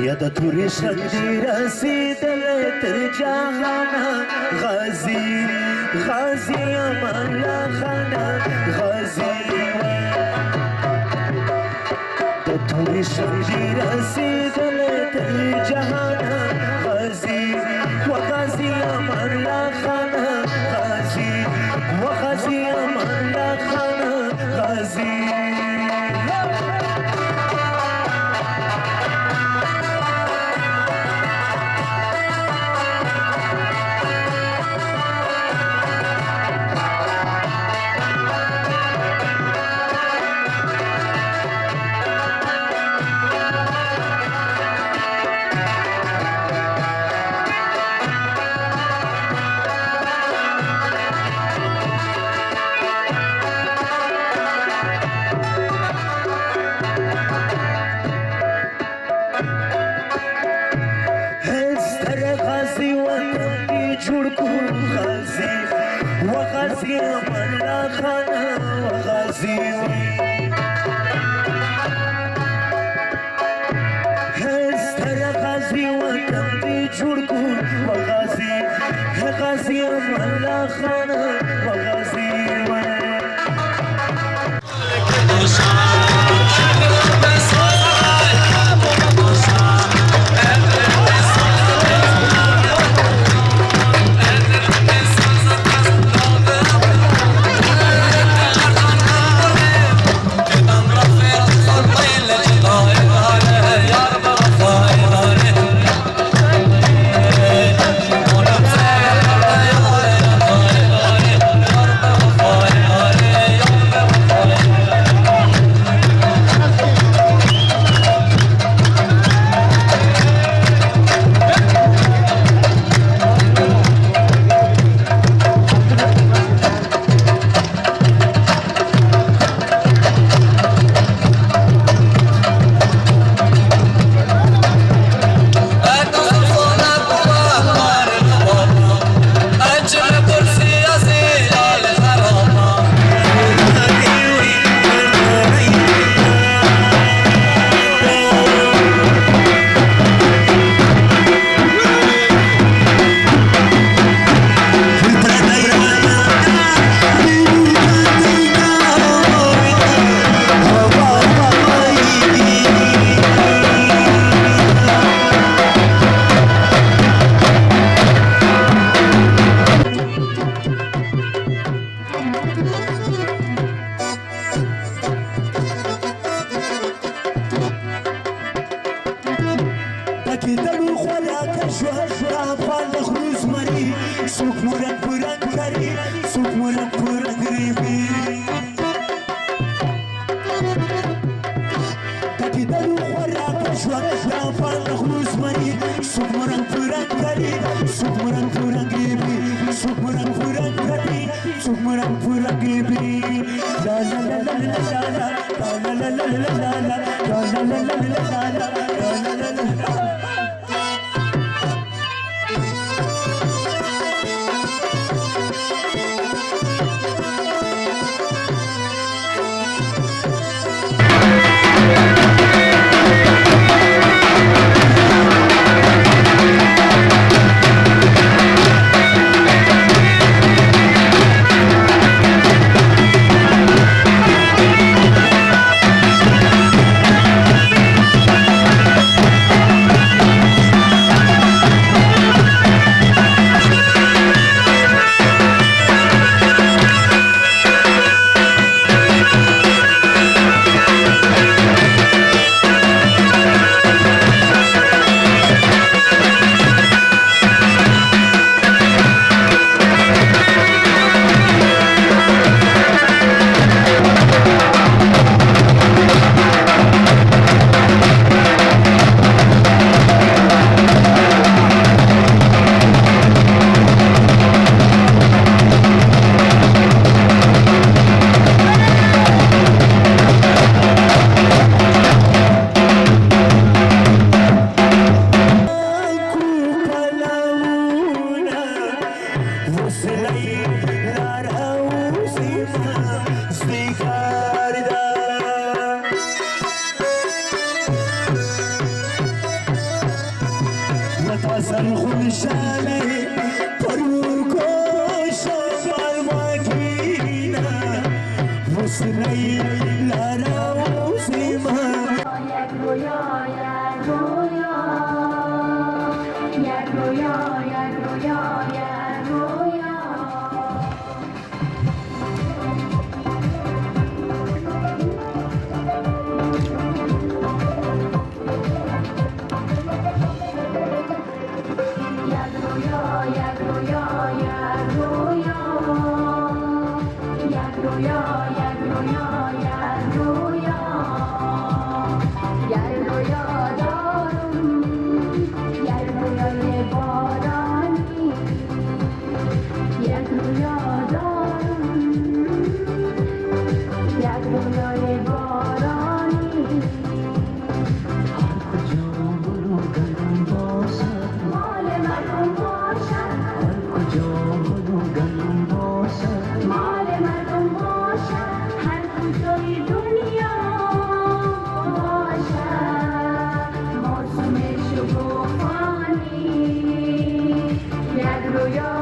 يا د تورې شګې رسېدلی تر جهانه غازي غازي امان الله خانه غازي د تورې شګې رسېدلی تر جهانه غازي و غازي امان الله خانه غازي و غازي امان الله خانه غازي وغازي امان الله خانه وغازي هستر غازي وطن دي جوړ کو وغازي غازي امان الله خانه وغازي وصل خونشانه پروکش مروکینا وسنی لارا وسیما یک رویا یک رویا یک رویا یک رویا یک رویا Hallelujah.